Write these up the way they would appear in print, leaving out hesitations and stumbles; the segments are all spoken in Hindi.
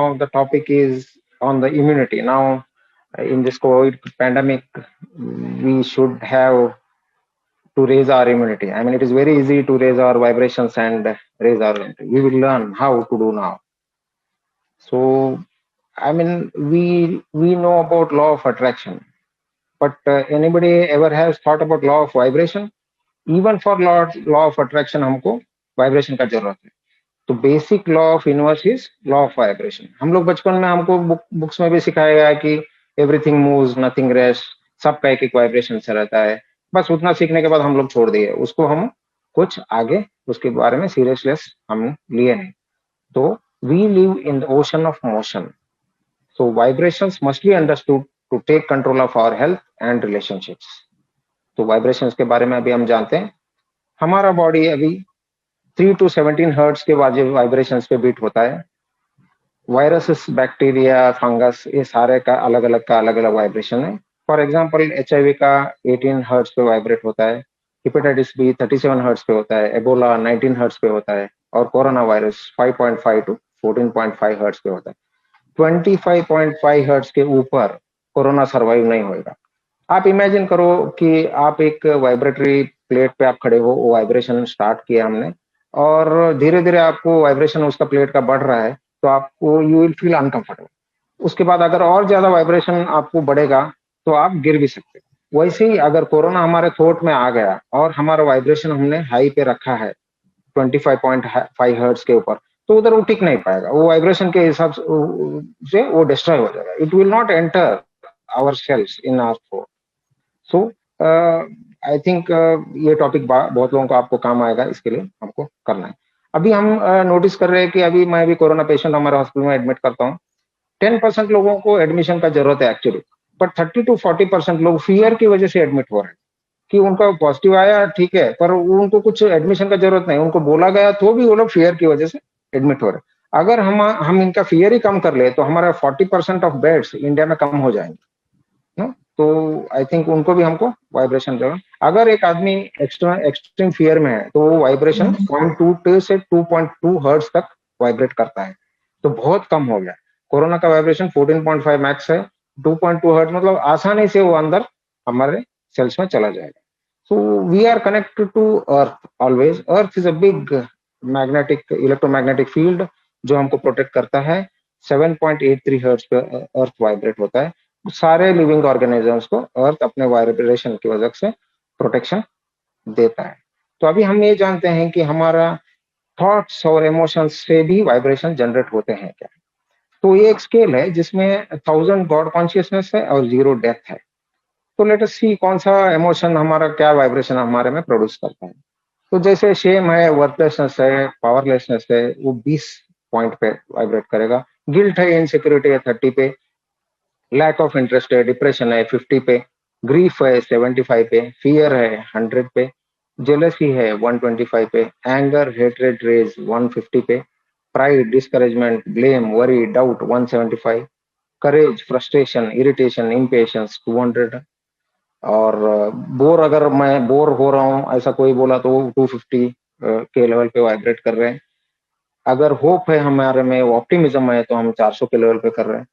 now the topic is on the immunity. Now, in this COVID pandemic, we should have to raise our immunity. I mean, it is very easy to raise our vibrations and raise our immunity. We will learn how to do now. So, I mean, we know about law of attraction, but anybody ever has thought about law of vibration? Even for law of attraction, हमको vibration का जरूरत है. तो basic law of universe is law of vibration. हम लोग बचपन में हमको बुक्स में भी सिखाया गया कि एवरीथिंग मूव्स, नथिंग रेस्ट, सबका एक एक वाइब्रेशन से रहता है. बस उतना सीखने के बाद हम लोग छोड़ दिए उसको. हम कुछ आगे उसके बारे में सीरियसनेस हम लिए नहीं. तो we live in the ocean of motion. So vibrations must be understood to take control of our health and relationships. तो वाइब्रेशंस के बारे में अभी हम जानते हैं. हमारा बॉडी अभी 3 to 17 हर्ट्ज के वाइब्रेशंस पे बीट होता है. वायरसेस, बैक्टीरिया, फंगस, ये सारे का अलग अलग वाइब्रेशन है. फॉर एग्जांपल HIV का 18 हर्ट्ज पे वाइब्रेट होता है. हेपेटाइटिस बी 37 हर्ट्ज पे होता है. एबोला 19 हर्ट्ज पे होता है. और कोरोना वायरस 5.5 to 14.5 हर्ट्ज पे होता है. 25.5 हर्ट्ज के ऊपर कोरोना सर्वाइव नहीं होगा. आप इमेजिन करो कि आप एक वाइब्रेटरी प्लेट पे आप खड़े हो, वो वाइब्रेशन स्टार्ट किया हमने, और धीरे धीरे आपको वाइब्रेशन उसका प्लेट का बढ़ रहा है, तो आपको यू विल फील अनकंफर्टेबल. उसके बाद अगर और ज्यादा वाइब्रेशन आपको बढ़ेगा तो आप गिर भी सकते. वैसे ही अगर कोरोना हमारे थ्रोट में आ गया और हमारा वाइब्रेशन हमने हाई पे रखा है 25.5 हर्ट्ज के ऊपर, तो उधर वो टिक नहीं पाएगा. वो वाइब्रेशन के हिसाब से वो डिस्ट्रॉय हो जाएगा. It will not enter our cells in our throat. So I think ये टॉपिक बहुत लोगों को आपको काम आएगा. इसके लिए हमको करना है. अभी हम नोटिस कर रहे हैं कि अभी मैं भी कोरोना पेशेंट हमारे हॉस्पिटल में एडमिट करता हूँ. 10% लोगों को एडमिशन का जरूरत है एक्चुअली, बट 30 to 40% लोग फियर की वजह से एडमिट हो रहे हैं कि उनका पॉजिटिव आया, ठीक है, पर उनको कुछ एडमिशन का जरूरत नहीं. उनको बोला गया तो भी वो लोग फियर की वजह से एडमिट हो रहे हैं. अगर हम इनका फियर ही कम कर ले तो हमारा 40% ऑफ बेड्स इंडिया में कम हो जाएंगे. तो आई थिंक उनको भी हमको वाइब्रेशन देगा. अगर एक आदमी एक्सट्रीम फियर में है तो वो वाइब्रेशन 0.2 से 2.2 हर्ट्ज तक वाइब्रेट करता है. तो बहुत कम हो गया. कोरोना का वाइब्रेशन 14.5 मैक्स है. 2.2 हर्ट्ज मतलब आसानी से वो अंदर हमारे सेल्स में चला जाएगा. So we are connected to earth always. Earth is a big magnetic electromagnetic field जो हमको प्रोटेक्ट करता है. 7.83 हर्ट्ज पे अर्थ वाइब्रेट होता है. सारे लिविंग ऑर्गेनिजम्स को अर्थ अपने वाइब्रेशन की वजह से प्रोटेक्शन देता है. तो अभी हम ये जानते हैं कि हमारा थॉट्स और इमोशंस से भी वाइब्रेशन जनरेट होते हैं क्या. तो ये एक स्केल है जिसमें 1000 गॉड कॉन्शियसनेस है और 0 डेथ है. तो लेट अस सी कौन सा इमोशन हमारा क्या वाइब्रेशन हमारे में प्रोड्यूस करता है. तो जैसे शेम है, वर्थलेसनेस है, पावरलेसनेस है, वो 20 पॉइंट पे वाइब्रेट करेगा. गिल्ट है, इनसिक्योरिटी है 30 पे. लैक ऑफ इंटरेस्ट है, डिप्रेशन है 50 पे. ग्रीफ है 75 पे. फियर है 100 पे. जेलसी है 125 पे. एंगर, हेट्रेड, रेज 150 पे. Pride, discouragement, blame, worry, doubt 175. करेज, फ्रस्ट्रेशन, इरिटेशन, इम्पेशंस 200. और बोर, अगर मैं बोर हो रहा हूँ ऐसा कोई बोला तो 250 के लेवल पे वाइब्रेट कर रहे हैं. अगर होप है हमारे में, ऑप्टिमिज्म है, तो हम 400 के लेवल पे कर रहे हैं.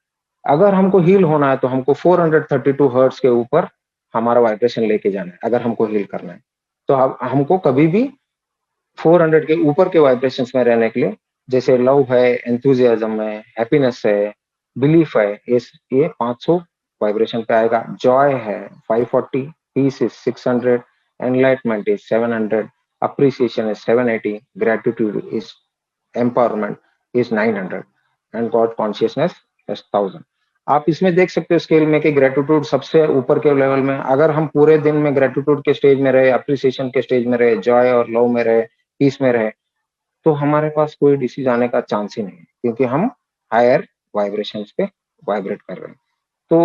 अगर हमको हील होना है तो हमको 432 हर्ट्ज के ऊपर हमारा वाइब्रेशन लेके जाना है. अगर हमको हील करना है तो हमको कभी भी 400 के ऊपर के वाइब्रेशंस में रहने के लिए, जैसे लव है, एंथुजियाज्म है, हैप्पीनेस है, बिलीफ है, ये 500 वाइब्रेशन पे आएगा. जॉय है 540. Peace is 600. Enlightenment is 700. Appreciation is 780. Gratitude is empowerment is 900. And God consciousness is 1000. आप इसमें देख सकते हो स्केल में कि ग्रेटिट्यूड सबसे ऊपर के लेवल में. अगर हम पूरे दिन में ग्रेटिट्यूड के स्टेज में रहे, अप्रिसिएशन के स्टेज में रहे, जॉय और लव में रहे, पीस में रहे, तो हमारे पास कोई डिसीज आने का चांस ही नहीं है, क्योंकि हम हायर वाइब्रेशंस पे वाइब्रेट कर रहे हैं. तो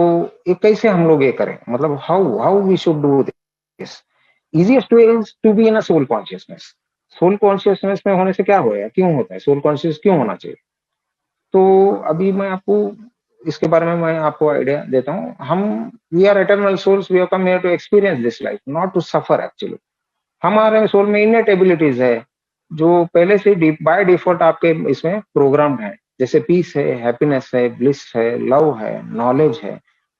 ये कैसे हम लोग ये करें, मतलब how we should do this. Easiest way is to be in a soul consciousness. Soul consciousness में होने से क्या होगा, क्यों होता है, सोल कॉन्शियस क्यों होना चाहिए. तो अभी मैं आपको इसके बारे में मैं आपको आइडिया देता हूँ. हम we are eternal souls, we have come here to experience this life, not to suffer actually. हमारे सोल में इनेट एबिलिटीज है जो पहले से बाय डिफॉल्ट आपके इसमें प्रोग्राम है. जैसे पीस है, हैप्पीनेस है, ब्लिस है, लव है, नॉलेज है,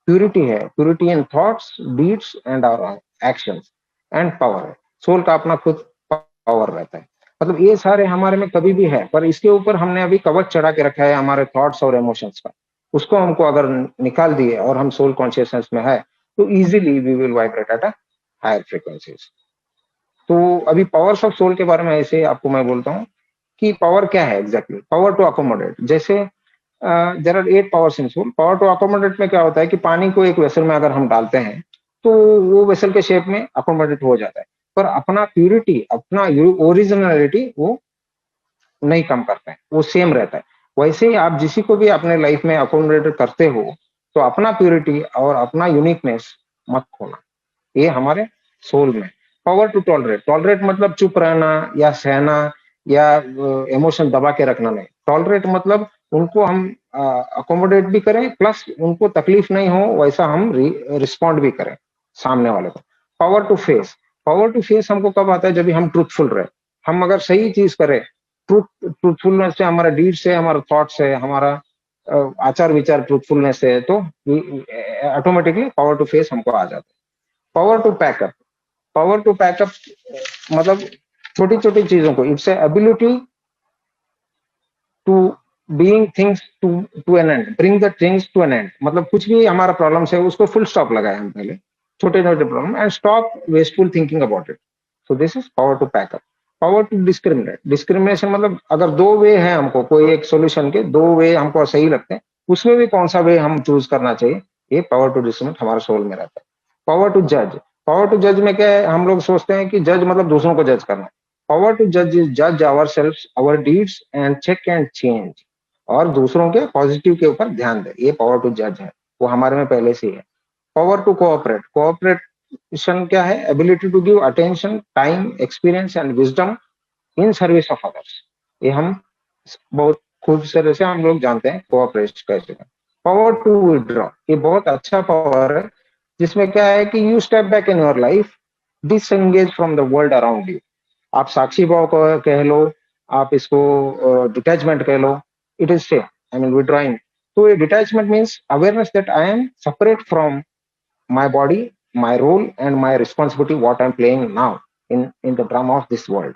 purity in thoughts, deeds and our actions, and power है। सोल का अपना खुद पावर रहता है। मतलब ये सारे हमारे में कभी भी है, पर इसके ऊपर हमने अभी कवच चढ़ा के रखा है हमारे थॉट्स और इमोशंस का। उसको हमको अगर निकाल दिए और हम सोल कॉन्शियसनेस में है, तो easily we will vibrate at a higher frequencies. तो अभी पावर्स ऑफ सोल के बारे में ऐसे आपको मैं बोलता हूँ कि पावर क्या है एग्जैक्टली। पावर टू अकोमोडेट, जैसे there are 8 powers in soul. Power to accommodate में क्या होता है कि पानी को एक वेसल में अगर हम डालते हैं, तो वो वेसल के शेप में अकोमोडेट हो जाता है, पर अपना प्यूरिटी, अपना ओरिजिनलिटी वो नहीं कम करता है, वो सेम रहता है। वैसे ही आप किसी को भी अपने लाइफ में अकोमोडेट करते हो, तो अपना प्यूरिटी और अपना यूनिकनेस मत खोना। ये हमारे सोल में। पावर टू टॉलरेट, टॉलरेट मतलब चुप रहना या सहना या इमोशन दबा के रखना नहीं। टॉलरेट मतलब उनको हम अकोमोडेट भी करें, प्लस उनको तकलीफ नहीं हो वैसा हम रिस्पॉन्ड भी करें सामने वाले को। Power to face, power to face हमको कब आता है, जब भी हम ट्रूथफुल रहे। हम अगर सही चीज करें, ट्रूथफुलनेस से, हमारा डीड से, हमारा थॉट से, हमारा आचार विचार ट्रूथफुलनेस से, तो ऑटोमेटिकली पावर टू फेस हमको आ जाता है। Power to pack up, power to pack up मतलब छोटी छोटी चीजों को, it's ability to being things to an end, bring the things to an end. मतलब कुछ भी हमारा प्रॉब्लम है, उसको फुल स्टॉप लगाए हम पहले, छोटे छोटे problem, and stop wasteful thinking about it. So this is power to pack up. Power to discriminate, discrimination मतलब अगर दो वे है, हमको कोई एक सोल्यूशन के दो वे हमको सही लगते हैं, उसमें भी कौन सा वे हम चूज करना चाहिए, ये पावर टू डिस्क्रिमिनेट हमारे सोल में रहता है। पावर टू जज, पावर टू जज में क्या है, हम लोग सोचते हैं कि जज मतलब दूसरों को जज करना। पावर टू जज इज जज our self, our deeds and check and change. और दूसरों के पॉजिटिव के ऊपर ध्यान दे, ये पावर टू जज है, वो हमारे में पहले से ही है। पावर टू कोऑपरेट, कोऑपरेशन क्या है, ability to give attention, time, experience and wisdom in service of others. ये हम बहुत खूब तरह से हम लोग जानते हैं कोऑपरेट कैसे। पावर टू विड्रॉ, ये बहुत अच्छा पावर है, जिसमें क्या है कि you step back in your life, disengage from the world around you. आप साक्षी भाव को कह लो, आप इसको डिटैचमेंट कह लो, it is same, I mean withdrawing. तो ये detachment means awareness that I am separate from my body, my role and my responsibility what I'm playing now in the drama of this world.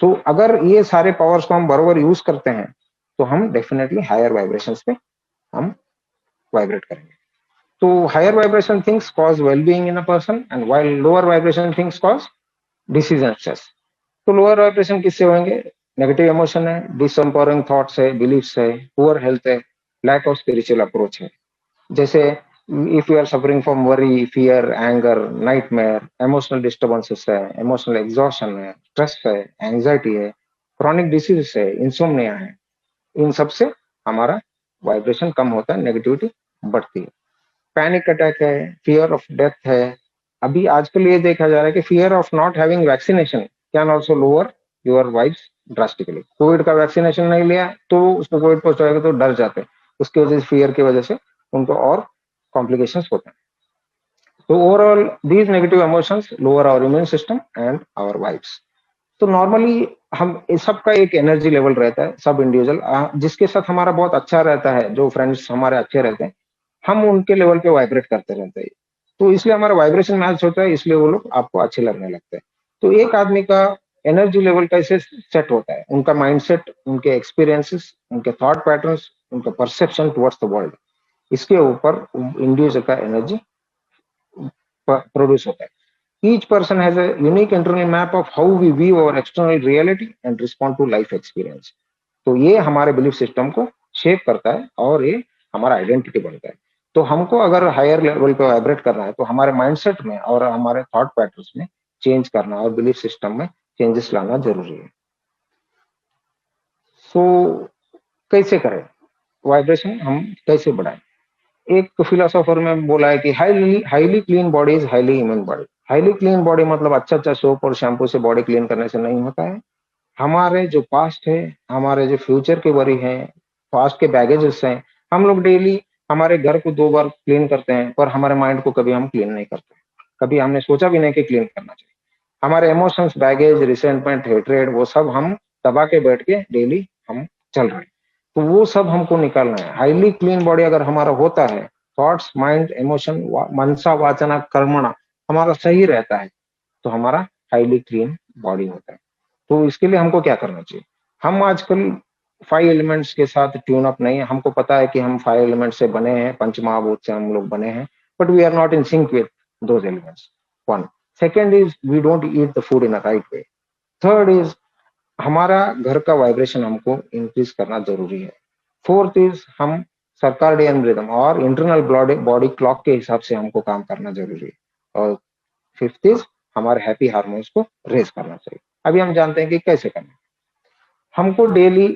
So अगर ये सारे पावर्स को हम बरोबर यूज करते हैं, तो हम डेफिनेटली हायर वाइब्रेशंस पे हम वाइब्रेट करेंगे। तो higher vibration things cause wellbeing in a person, and while lower vibration things cause disease and stress. तो लोअर वाइब्रेशन किससे होंगे, नेगेटिव इमोशन है, डिसएम्पावरिंग थॉट्स है, बिलीफ्स है, पुअर हेल्थ है, लैक ऑफ स्पिरिचुअल अप्रोच है। जैसे if you are suffering from worry, fear, anger, nightmare, emotional disturbances है, emotional exhaustion है, stress है, anxiety है, chronic disease है, insomnia है, इन सब से हमारा वाइब्रेशन कम होता है, नेगेटिविटी बढ़ती है। पैनिक अटैक है, फियर ऑफ डेथ है। अभी आजकल ये देखा जा रहा है कि fear of not having vaccination can also lower your vibes drastically. Covid का वैक्सीनेशन नहीं लिया तो उसको कोविड पोस्ट होगा तो डर जाते हैं, उसकी वजह से, फियर की वजह से उनको और कॉम्प्लिकेशंस होते हैं। तो overall these negative emotions lower our immune system and our vibes. तो नॉर्मली हम इस सबका एक एनर्जी लेवल रहता है, सब इंडिविजुअल जिसके साथ हमारा बहुत अच्छा रहता है, जो फ्रेंड्स हमारे अच्छे रहते हैं, हम उनके लेवल पे वाइब्रेट करते रहते हैं। तो इसलिए हमारा वाइब्रेशन मैच होता है, इसलिए वो लोग आपको अच्छे लगने लगते हैं। तो एक आदमी का एनर्जी लेवल कैसे सेट होता है, उनका माइंडसेट, उनके एक्सपीरियंसेस, उनके थॉट पैटर्न्स, उनका परसेप्शन टुवर्ड्स द वर्ल्ड, इसके ऊपर इंडिविजुअल का एनर्जी प्रोड्यूस होता है। Each person has a unique internal map of how we view our external reality and respond to life experience. तो ये हमारे बिलीफ सिस्टम को शेप करता है और ये हमारा आइडेंटिटी बनता है। तो हमको अगर हायर लेवल पे वाइब्रेट करना है, तो हमारे माइंडसेट में और हमारे थॉट पैटर्न्स में चेंज करना और बिलीफ सिस्टम में चेंजेस लाना जरूरी है। सो कैसे करें वाइब्रेशन, हम कैसे बढ़ाएं? एक फिलोसोफर में बोला है कि highly clean body is highly human body. Highly clean body मतलब अच्छा अच्छा सोप और शैम्पू से बॉडी क्लीन करने से नहीं होता है। हमारे जो पास्ट है, हमारे जो फ्यूचर के वरी है, पास्ट के बैगेजेस हैं, हम लोग डेली हमारे घर को 2 बार क्लीन करते हैं, पर हमारे माइंड को कभी हम क्लीन नहीं करते। कभी हमने सोचा भी नहीं कि क्लीन करना चाहिए। हमारे इमोशंस, बैगेज, रिसेंटमेंट, हेट्रेड, वो सब हम दबा के बैठ के डेली हम चल रहे हैं। तो वो सब हमको निकालना है। हाईली क्लीन बॉडी अगर हमारा होता है, थॉट्स, माइंड, इमोशन, मनसा वाचना कर्मणा हमारा सही रहता है, तो हमारा हाईली क्लीन बॉडी होता है। तो इसके लिए हमको क्या करना चाहिए? हम आजकल 5 एलिमेंट्स के साथ ट्यून अप नहीं है। हमको पता है कि हम 5 एलिमेंट्स से बने हैं, पंच महाभूत से हम लोग बने हैं, but we are not in sync with those elements. One. Second is we don't eat the food in a right way. Third is हमारा घर का वाइब्रेशन हमको इंक्रीज करना जरूरी है। फोर्थ इज हम सर्काडियन रिदम और इंटरनल बॉडी क्लॉक के हिसाब से हमको काम करना जरूरी है। और फिफ्थ इज हमारे हैप्पी हार्मोन्स को रेज करना चाहिए। अभी हम जानते हैं कि कैसे करना। हमको डेली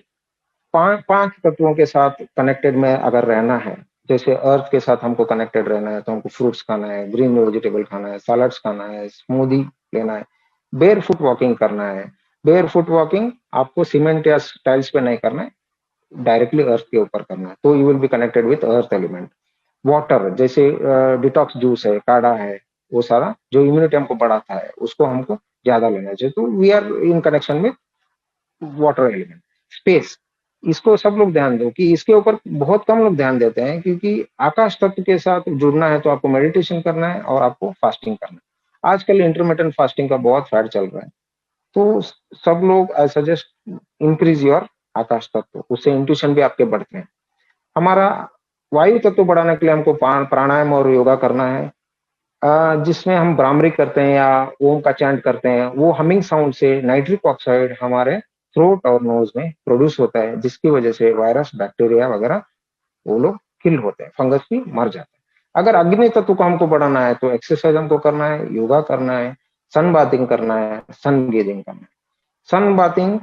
पांच तत्वों के साथ कनेक्टेड में अगर रहना है, जैसे अर्थ के साथ हमको कनेक्टेड रहना है, तो हमको फ्रूट्स खाना है, ग्रीन वेजिटेबल खाना है, सलाड्स खाना है, स्मूदी लेना है, बेयर फुट वॉकिंग करना है। बेयर फुट वॉकिंग आपको सीमेंट या टाइल्स पे नहीं करना है, डायरेक्टली अर्थ के ऊपर करना है, तो you will be connected with earth element. Water जैसे डिटॉक्स जूस है, काढ़ा है, वो सारा जो इम्यूनिटी हमको बढ़ाता है उसको हमको ज्यादा लेना चाहिए। तो वी आर इन कनेक्शन में वाटर एलिमेंट। स्पेस, इसको सब लोग ध्यान दो कि इसके ऊपर बहुत कम लोग ध्यान देते हैं, क्योंकि आकाश तत्व के साथ जुड़ना है तो आपको मेडिटेशन करना है और आपको फास्टिंग करना है। आजकल इंटरमिटेंट फास्टिंग का बहुत फैड चल रहा है, तो सब लोग आई सजेस्ट इंक्रीज योर आकाश तत्व, उससे इंट्यूशन भी आपके बढ़ते हैं। हमारा वायु तत्व बढ़ाने के लिए हमको प्राणायाम और योगा करना है, जिसमें हम ब्राह्मरी करते हैं या ओम का चैंट करते हैं। वो हमिंग साउंड से नाइट्रिक ऑक्साइड हमारे थ्रोट और नोज में प्रोड्यूस होता है, जिसकी वजह से वायरस, बैक्टीरिया वगैरह वो लोग किल होते हैं, फंगस भी मर जाते हैं। अगर अग्नि तत्व को हमको बढ़ाना है तो एक्सरसाइज हमको करना है, योगा करना है, सन बाथिंग करना है, सन गीजिंग करना है। सन बाथिंग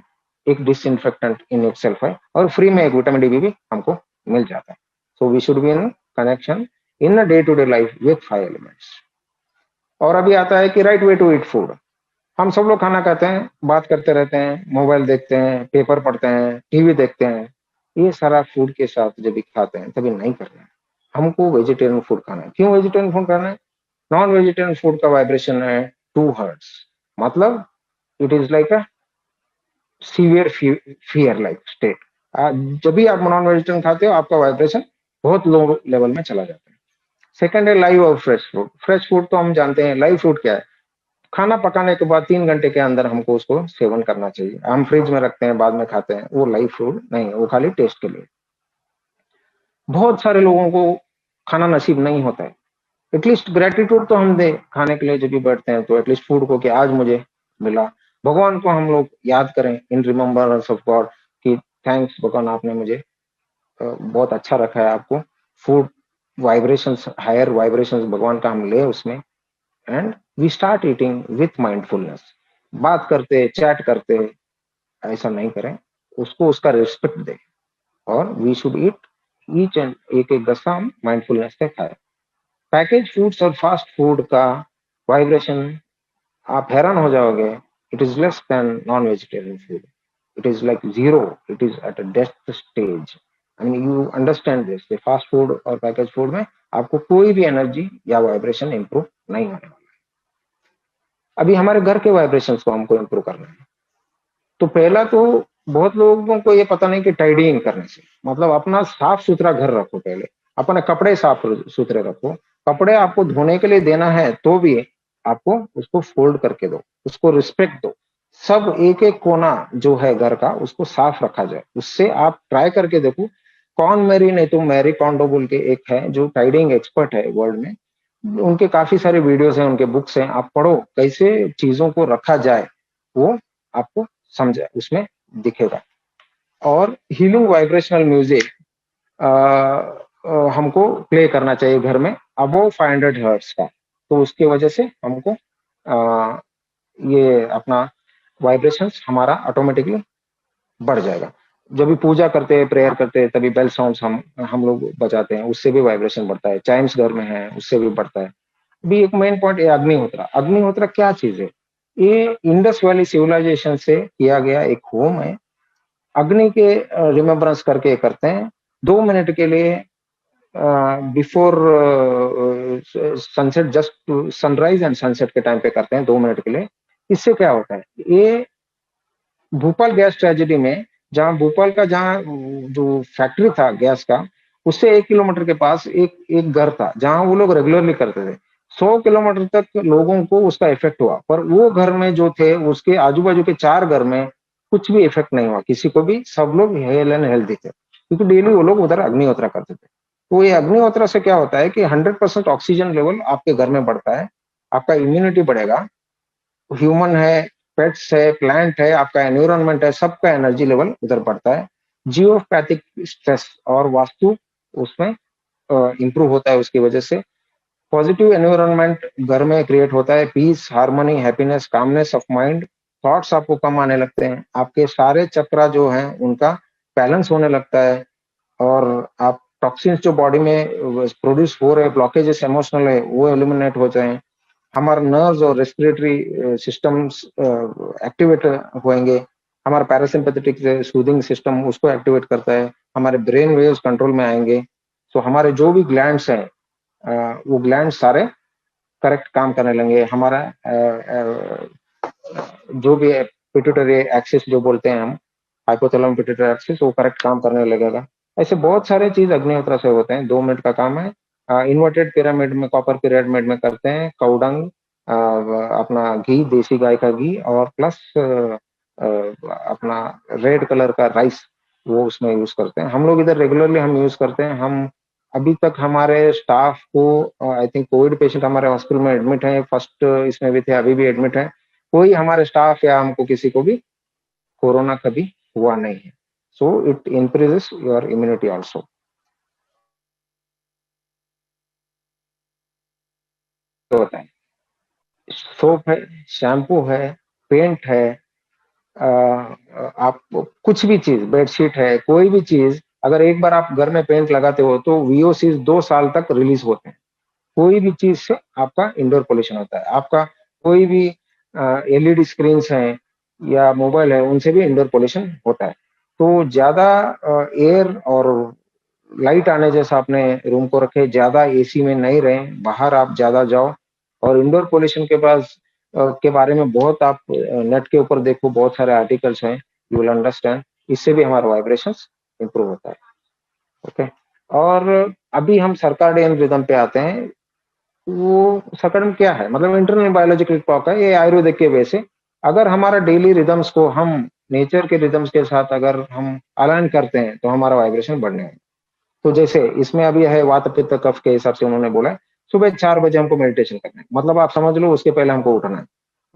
एक डिसइंफेक्टेंट इन इटसेल्फ है और फ्री में एक विटामिन डी भी हमको मिल जाता है। So we should be in connection in day to day life with 5 elements. और अभी आता है कि right way to eat food. हम सब लोग खाना खाते हैं, बात करते रहते हैं, मोबाइल देखते हैं, पेपर पढ़ते हैं, टीवी देखते हैं, ये सारा फूड के साथ जब भी खाते हैं तभी नहीं करना है। हमको वेजिटेरियन फूड खाना है। क्यों वेजिटेरियन फूड खाना है? नॉन वेजिटेरियन फूड का वाइब्रेशन है 2 हर्ट्ज, मतलब it is like a severe fear like state. जब भी आप नॉन वेजिटेरियन खाते हो आपका वाइब्रेशन बहुत लो लेवल में चला जाता है। सेकंड है लाइव और फ्रेश फूड। फ्रेश फूड तो हम जानते हैं। लाइव फूड क्या है? खाना पकाने के बाद 3 घंटे के अंदर हमको उसको सेवन करना चाहिए। हम फ्रिज में रखते हैं बाद में खाते हैं, वो लाइव फूड नहीं है, वो खाली टेस्ट के लिए। बहुत सारे लोगों को खाना नसीब नहीं होता है। एटलीस्ट ग्रेटिट्यूड तो हम दे खाने के लिए, जब भी बैठते हैं तो एटलीस्ट फूड को कि आज मुझे मिला। भगवान को हम लोग याद करें इन रिमेम्बरेंस ऑफ गॉड कि थैंक्स भगवान, आपने मुझे बहुत अच्छा रखा है। आपको फूड वाइब्रेशंस, हायर वाइब्रेशंस भगवान का हम ले उसमें, and we start eating with mindfulness. बात करते चैट करते ऐसा नहीं करें, उसको उसका रिस्पेक्ट दें। और we should eat each and एक एक गस्सा हम माइंडफुलनेस से खाएं। पैकेज फूड्स और फास्ट फूड का वाइब्रेशन आप हैरान हो जाओगे, it is less than non vegetarian food. It is like zero, it is at a death stage. I mean you understand this, fast food और पैकेज फूड में आपको कोई भी एनर्जी या वाइब्रेशन इंप्रूव नहीं होने वाला। अभी हमारे घर के वाइब्रेशंस को हमको इंप्रूव करना है। तो पहला तो बहुत लोगों को ये पता नहीं कि टाइडिंग करने से मतलब अपना साफ सुथरा घर रखो। पहले अपने कपड़े साफ सुथरे रखो। कपड़े आपको धोने के लिए देना है तो भी आपको उसको फोल्ड करके दो, उसको रिस्पेक्ट दो। सब एक एक कोना जो है घर का उसको साफ रखा जाए। उससे आप ट्राई करके देखो। कौन मेरी नहीं तो मैरी कॉन्डो बोल के एक है जो टाइडिंग एक्सपर्ट है वर्ल्ड में, उनके काफी सारे वीडियोस हैं, उनके बुक्स हैं, आप पढ़ो कैसे चीजों को रखा जाए, वो आपको समझे उसमें दिखेगा। और हीलिंग वाइब्रेशनल म्यूजिक हमको प्ले करना चाहिए घर में अबव 500 हर्ट्ज का। तो उसकी वजह से हमको आ, ये अपना वाइब्रेशंस हमारा ऑटोमेटिकली बढ़ जाएगा। जब भी पूजा करते हैं, प्रेयर करते हैं, तभी बेल साउंड्स हम लोग बजाते हैं, उससे भी वाइब्रेशन बढ़ता है। चाइम्स घर में है, उससे भी बढ़ता है। भी एक मेन पॉइंट है अग्निहोत्रा। अग्निहोत्रा क्या चीज है? ये इंडस वैली सिविलाइजेशन से किया गया एक होम है। अग्नि के रिमेम्बरेंस करके करते हैं 2 मिनट के लिए before sunset, just sunrise and sunset के टाइम पे करते हैं 2 मिनट के लिए। इससे क्या होता है? ये भोपाल गैस ट्रेजेडी में जहाँ भोपाल का जहाँ जो फैक्ट्री था गैस का, उससे 1 किलोमीटर के पास एक एक घर था जहाँ वो लोग रेगुलरली करते थे। 100 किलोमीटर तक लोगों को उसका इफेक्ट हुआ, पर वो घर में जो थे उसके आजू बाजू के 4 घर में कुछ भी इफेक्ट नहीं हुआ किसी को भी, सब लोग हेल एंड हेल्थी थे, क्योंकि डेली वो लोग उधर अग्निहोत्रा करते थे। तो ये अग्निहोत्रा से क्या होता है कि 100% ऑक्सीजन लेवल आपके घर में बढ़ता है, आपका इम्यूनिटी बढ़ेगा, ह्यूमन है, पेट्स है, प्लांट है, आपका एनवायरनमेंट है, सबका एनर्जी लेवल उधर बढ़ता है। जियोपैथिक स्ट्रेस और वास्तु उसमें इंप्रूव होता है उसकी वजह से। पॉजिटिव एनवायरनमेंट घर में क्रिएट होता है, peace, harmony, happiness, calmness of mind, thoughts आपको कम आने लगते हैं, आपके सारे चक्रा जो हैं उनका बैलेंस होने लगता है, और आप टॉक्सिन्स जो बॉडी में प्रोड्यूस हो रहे, ब्लॉकेजेस इमोशनल है, वो एलिमिनेट हो जाएं, हमारा नर्व्स और रेस्पिरेटरी सिस्टम्स एक्टिवेट होएंगे, हमारा पैरासिम्पैथेटिक सूदिंग सिस्टम उसको एक्टिवेट करता है, हमारे ब्रेन वेव्स कंट्रोल में आएंगे। सो हमारे जो भी ग्लैंड्स हैं वो ग्लैंड सारे करेक्ट काम करने लगेंगे, हमारा जो भी पिट्यूटरी एक्सिस जो बोलते हैं हम, हाइपोथैलेमस पिट्यूटरी एक्सिस, वो करेक्ट काम करने लगेगा। ऐसे बहुत सारे चीज अग्निहोत्र से होते हैं। 2 मिनट का काम है। इन्वर्टेड पिरामिड में, कॉपर पिरामिड में करते हैं, काउडंग, अपना घी, देसी गाय का घी, और प्लस अपना रेड कलर का राइस, वो उसमें यूज करते हैं। हम लोग इधर रेगुलरली हम यूज करते हैं। हम अभी तक हमारे स्टाफ को, आई थिंक कोविड पेशेंट हमारे हॉस्पिटल में एडमिट है, फर्स्ट इसमें भी थे, अभी भी एडमिट है, कोई हमारे स्टाफ या हमको किसी को भी कोरोना कभी हुआ नहीं है। So it increases your immunity also. तो होता है, सोप है, शैम्पू है, पेंट है, आप कुछ भी चीज, बेडशीट है, कोई भी चीज, अगर एक बार आप घर में पेंट लगाते हो तो वीओसी 2 साल तक रिलीज होते हैं। कोई भी चीज से आपका इंडोर पोल्यूशन होता है, आपका कोई भी एलईडी स्क्रीन हैं या मोबाइल है, उनसे भी इंडोर पोल्यूशन होता है। तो ज्यादा एयर और लाइट आने जैसा अपने रूम को रखे, ज्यादा एसी में नहीं रहे, बाहर आप ज्यादा जाओ। और इंडोर पोल्यूशन के पास के बारे में बहुत आप नेट के ऊपर देखो, बहुत सारे आर्टिकल्स हैं, यू विल अंडरस्टैंड, इससे भी हमारा वाइब्रेशंस इंप्रूव होता है। ओके। और अभी हम सर्काडियन रिदम पे आते हैं। वो सकड़न क्या है, मतलब इंटरनल बायोलॉजिकल क्लॉक है, ये आयुर्वेदिक के वजह से अगर हमारा डेली रिदम्स को हम नेचर के रिदम्स के साथ अगर हम अलाइन करते हैं तो हमारा वाइब्रेशन बढ़ने है। तो जैसे इसमें अभी है वात पित्त कफ के हिसाब से उन्होंने बोला है, सुबह 4 बजे हमको मेडिटेशन करना है, मतलब आप समझ लो उसके पहले हमको उठना है,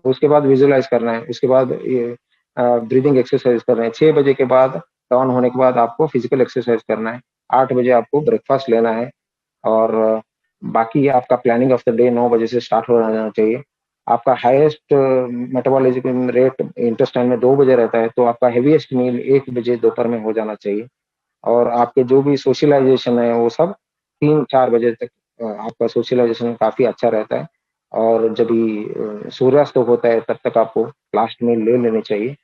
उसके बाद विजुअलाइज करना है, उसके बाद ये ब्रीदिंग एक्सरसाइज करना है, 6 बजे के बाद डाउन होने के बाद आपको फिजिकल एक्सरसाइज करना है, 8 बजे आपको ब्रेकफास्ट लेना है, और बाकी आपका प्लानिंग ऑफ द डे 9 बजे से स्टार्ट हो जाना चाहिए। आपका हाईएस्ट मेटाबॉलिज्म रेट इंटेस्टाइन में 2 बजे रहता है, तो आपका हेवीएस्ट मील 1 बजे दोपहर में हो जाना चाहिए। और आपके जो भी सोशलाइजेशन है वो सब 3-4 बजे तक आपका सोशलाइजेशन काफी अच्छा रहता है। और जब सूर्यास्त होता है तब तक आपको लास्ट मील ले लेनी चाहिए।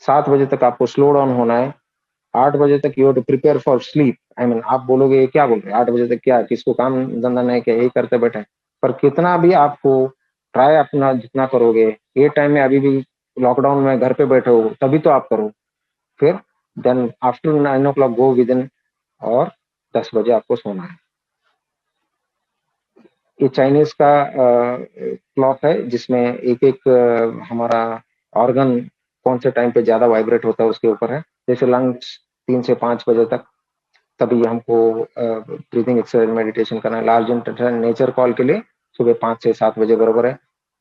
7 बजे तक आपको स्लो डाउन होना है। 8 बजे तक you to prepare for sleep. I mean आप बोलोगे ये क्या बोल रहे हैं, 8 बजे तक क्या, किसको काम धंधा नहीं, क्या यही करते बैठे, पर कितना भी आपको ट्राई अपना जितना करोगे, ये टाइम में अभी भी लॉकडाउन में घर पे बैठे हो तभी तो आप करो। फिर then after 9 o'clock go within, और 10 बजे आपको सोना है। ये चाइनीज का क्लॉक है जिसमें एक एक हमारा ऑर्गन कौन से टाइम पे ज्यादा वाइब्रेट होता है उसके ऊपर है। जैसे लंग्स 3 से 5 बजे तक, तभी हमको ब्रीदिंग एक्सरसाइज मेडिटेशन करना है। लार्ज इंटेंशन नेचर कॉल के लिए सुबह 5 से 7 बजे बरोबर है।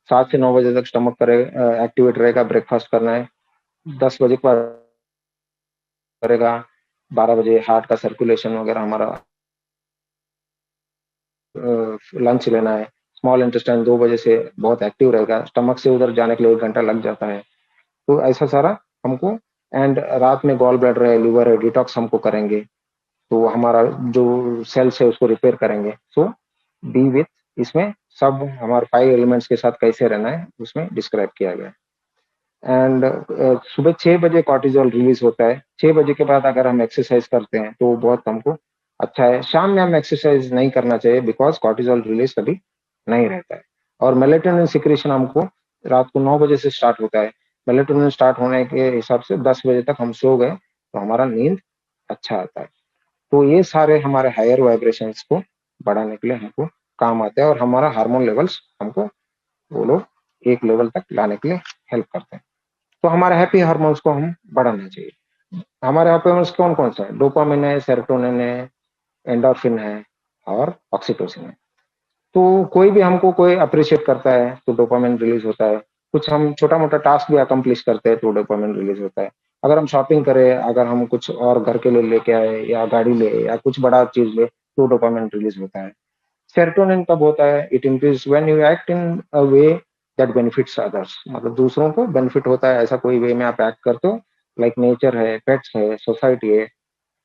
7 से 9 बजे तक स्टमक करे एक्टिवेट रहेगा, ब्रेकफास्ट करना है। 10 बजे के बाद करेगा, 12 बजे हार्ट का सर्कुलेशन वगैरह हमारा लंच लेना है। स्मॉल इंटेस्टाइन 2 बजे से बहुत एक्टिव रहेगा, स्टमक से उधर जाने के लिए 1 घंटा लग जाता है। तो ऐसा सारा हमको, एंड रात में गॉल ब्लैडर है, लिवर है, डिटॉक्स हमको करेंगे, तो हमारा जो सेल्स है उसको रिपेयर करेंगे। सो बी विथ, इसमें सब हमारे 5 एलिमेंट्स के साथ कैसे रहना है उसमें डिस्क्राइब किया गया है। एंड सुबह 6 बजे कॉर्टिजोल रिलीज होता है। 6 बजे के बाद अगर हम एक्सरसाइज करते हैं तो बहुत हमको अच्छा है। शाम में हम एक्सरसाइज नहीं करना चाहिए बिकॉज कॉर्टिजोल रिलीज कभी नहीं रहता है। और मेलेटोनिन सिक्रेशन हमको रात को 9 बजे से स्टार्ट होता है। मेलेटोनिन स्टार्ट होने के हिसाब से 10 बजे तक हम सो गए, तो हमारा नींद अच्छा आता है। तो ये सारे हमारे हायर वाइब्रेशंस को बढ़ाने के लिए हमको काम आते हैं और हमारा हार्मोन लेवल्स हमको वो लोग एक लेवल तक लाने के लिए हेल्प करते हैं। तो हमारे हैप्पी हार्मोन्स को हम बढ़ाना चाहिए। हमारे हैप्पी हार्मोन्स कौन कौन से हैं? डोपामिन है, सेरोटोनिन है, एंडोर्फिन है और ऑक्सीटोसिन है। तो कोई भी हमको कोई अप्रिशिएट करता है तो डोपामिन रिलीज होता है। कुछ हम छोटा मोटा टास्क भी अकम्प्लिश करते हैं तो डोपामिन रिलीज होता है। अगर हम शॉपिंग करें, अगर हम कुछ और घर के लिए लेके आए या गाड़ी ले या कुछ बड़ा चीज ले तो डोपामिन रिलीज होता है। सेरोटोनिन कब होता है? It increase when you act in a way that benefits others, मतलब दूसरों को बेनिफिट होता है ऐसा कोई वे में आप एक्ट करते हो, लाइक नेचर है, पेट्स है, सोसाइटी है,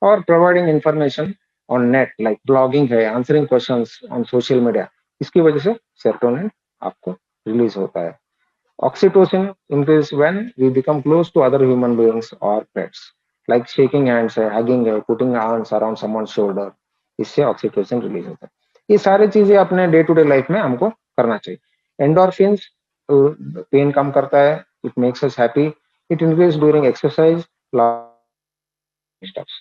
और providing information on net like blogging है, answering questions on social media. इसकी वजह से सेरोटोनिन आपको रिलीज होता है। Oxytocin increase when we become close to other human beings और पेट्स, लाइक शेकिंग हैंड्स है, हगिंग है, putting arms around someone shoulder. इससे ऑक्सीटोसिन रिलीज होता है। ये सारी चीजें अपने डे टू डे लाइफ में हमको करना चाहिए। एंडोर्फिन्स पेन कम करता है, it makes us happy, it increase during exercise stuffs.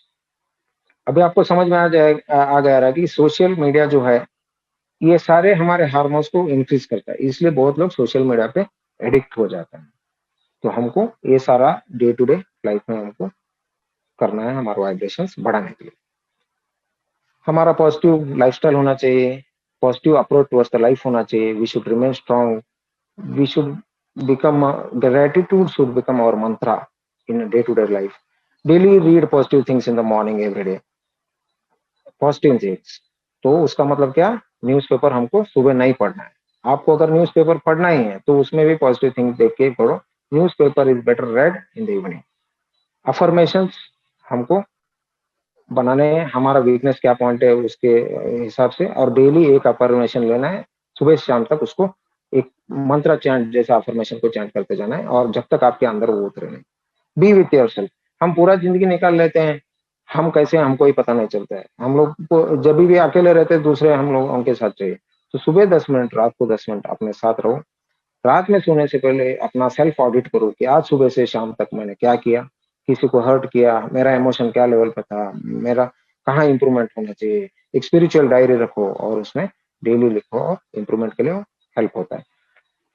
अभी आपको समझ में आ गया रहा कि सोशल मीडिया जो है ये सारे हमारे हार्मोन्स को इंक्रीज करता है, इसलिए बहुत लोग सोशल मीडिया पे एडिक्ट हो जाते हैं। तो हमको ये सारा डे टू डे लाइफ में हमको करना है, हमारा वाइब्रेशंस बढ़ाने के लिए। हमारा पॉजिटिव लाइफस्टाइल होना चाहिए, positive approach towards the life होना चाहिए। We should remain strong, we should become gratitude should become our mantra in day to day life. Daily read positive things in the morning every day, positive things. तो उसका मतलब क्या? न्यूज़पेपर हमको सुबह नहीं पढ़ना है। आपको अगर न्यूज़पेपर पढ़ना ही है तो उसमें भी पॉजिटिव थिंग्स देख के पढ़ो। Newspaper is better red in the evening. Affirmations हमको बनाने हैं, हमारा वीकनेस क्या पॉइंट है उसके हिसाब से, और डेली एक अफर्मेशन लेना है। सुबह से शाम तक उसको एक मंत्र चैंट जैसा अफर्मेशन को चैंट करते जाना है और जब तक आपके अंदर वो उतरे नहीं। B with yourself. हम पूरा जिंदगी निकाल लेते हैं, हम कैसे हमको ही पता नहीं चलता है। हम लोग को जब भी अकेले रहते हैं दूसरे हम लोग उनके साथ चाहिए। तो सुबह 10 मिनट, रात को 10 मिनट अपने साथ रहो। रात में सोने से पहले अपना सेल्फ ऑडिट करो कि आज सुबह से शाम तक मैंने क्या किया, किसी को हर्ट किया, मेरा इमोशन क्या लेवल पे था, मेरा कहाँ इंप्रूवमेंट होना चाहिए। एक स्पिरिचुअल डायरी रखो और उसमें डेली लिखो और इंप्रूवमेंट के लिए हेल्प होता है।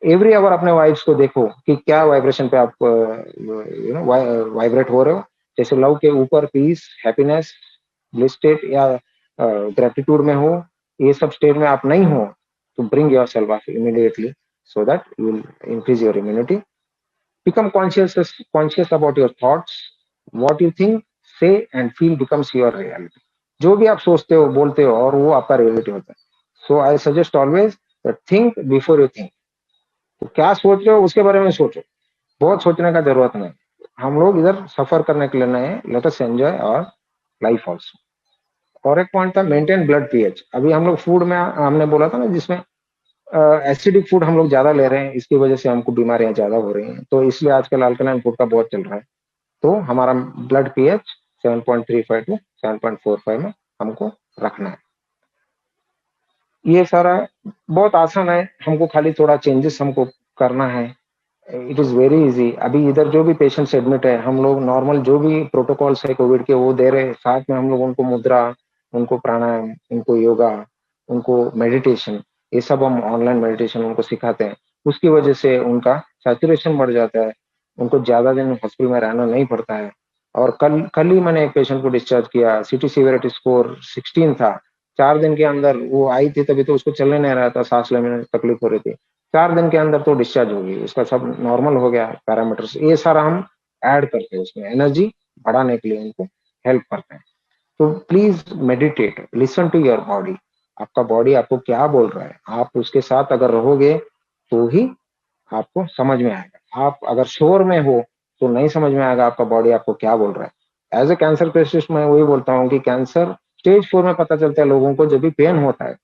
एवरी आवर अपने वाइब्स को देखो कि क्या वाइब्रेशन पे आप वाइब्रेट हो रहे हो। जैसे लव के ऊपर पीस, हैप्पीनेस, ब्लिस स्टेट या ग्रेटिट्यूड में हो, ये सब स्टेट में आप नहीं हो तो bring your self up immediately so that you will increase your immunity. Become conscious about your thoughts. What you think, say and feel becomes your reality. जो भी आप सोचते हो, बोलते हो और वो आपका रियलिटी होता है। So I suggest always think before you think. तो क्या सोच रहे हो उसके बारे में सोचो, बहुत सोचने का जरूरत नहीं। हम लोग इधर सफर करने के लिए नहीं है, लेट अस एंजॉय और लाइफ ऑल्सो। और एक पॉइंट था मेंटेन ब्लड पीएच। अभी हम लोग फूड में हमने बोला था ना, जिसमें एसिडिक फूड हम लोग ज्यादा ले रहे हैं, इसकी वजह से हमको बीमारियां ज्यादा हो रही हैं। तो इसलिए आजकल अल्कलाइन फूड का बहुत चल रहा है। तो हमारा ब्लड पीएच 7.35 टू 7.45 में हमको रखना है। ये सारा बहुत आसान है, हमको खाली थोड़ा चेंजेस हमको करना है। It is very easy. अभी इधर जो भी पेशेंट्स एडमिट है, हम लोग नॉर्मल जो भी प्रोटोकॉल्स है कोविड के वो दे रहे हैं। साथ में हम लोग उनको मुद्रा, उनको प्राणायाम, उनको योगा, उनको मेडिटेशन, ये सब हम ऑनलाइन मेडिटेशन उनको सिखाते हैं। उसकी वजह से उनका सैचुरेशन बढ़ जाता है, उनको ज्यादा दिन हॉस्पिटल में रहना नहीं पड़ता है। और कल कल ही मैंने एक पेशेंट को डिस्चार्ज किया, सिटी सीवियरिटी स्कोर 16 था। 4 दिन के अंदर वो आई थी, तभी तो उसको चलने नहीं रहा था, सांस लेने में तकलीफ हो रही थी। 4 दिन के अंदर तो डिस्चार्ज होगी, उसका सब नॉर्मल हो गया पैरामीटर्स। ये सारा हम ऐड करते हैं उसमें, एनर्जी बढ़ाने के लिए उनको हेल्प करते हैं। तो please meditate, listen to your body. आपका बॉडी आपको क्या बोल रहा है, आप उसके साथ अगर रहोगे तो ही आपको समझ में आएगा। आप अगर शोर में हो तो नहीं समझ में आएगा आपका बॉडी आपको क्या बोल रहा है। एज ए कैंसर पेशेंट मैं वही बोलता हूँ कि कैंसर स्टेज 4 में पता चलता है लोगों को, जब भी पेन होता है।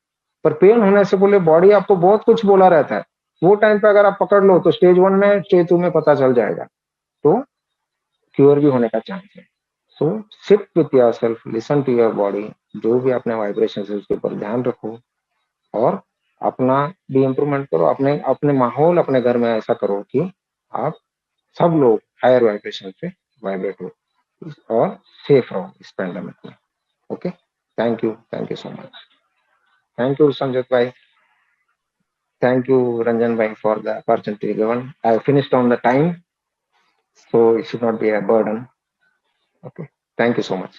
पर पेन होने से पहले बॉडी आपको बहुत कुछ बोला रहता है। वो टाइम पे अगर आप पकड़ लो तो स्टेज 1 में, स्टेज 2 में पता चल जाएगा, तो क्योर भी होने का चांस है। So sit with yourself, listen to your body. जो भी अपने वाइब्रेशन है उसके ऊपर ध्यान रखो और अपना भी इम्प्रूवमेंट करो। अपने अपने माहौल अपने घर में ऐसा करो कि आप सब लोग हायर वाइब्रेशन पे वाइब्रेट हो। or safe from this pandemic. Okay. Thank you. Thank you so much. Thank you, Sanjit Bhai. Thank you, Ranjan Bhai, for the opportunity given. I finished on the time, so it should not be a burden. Okay. Thank you so much.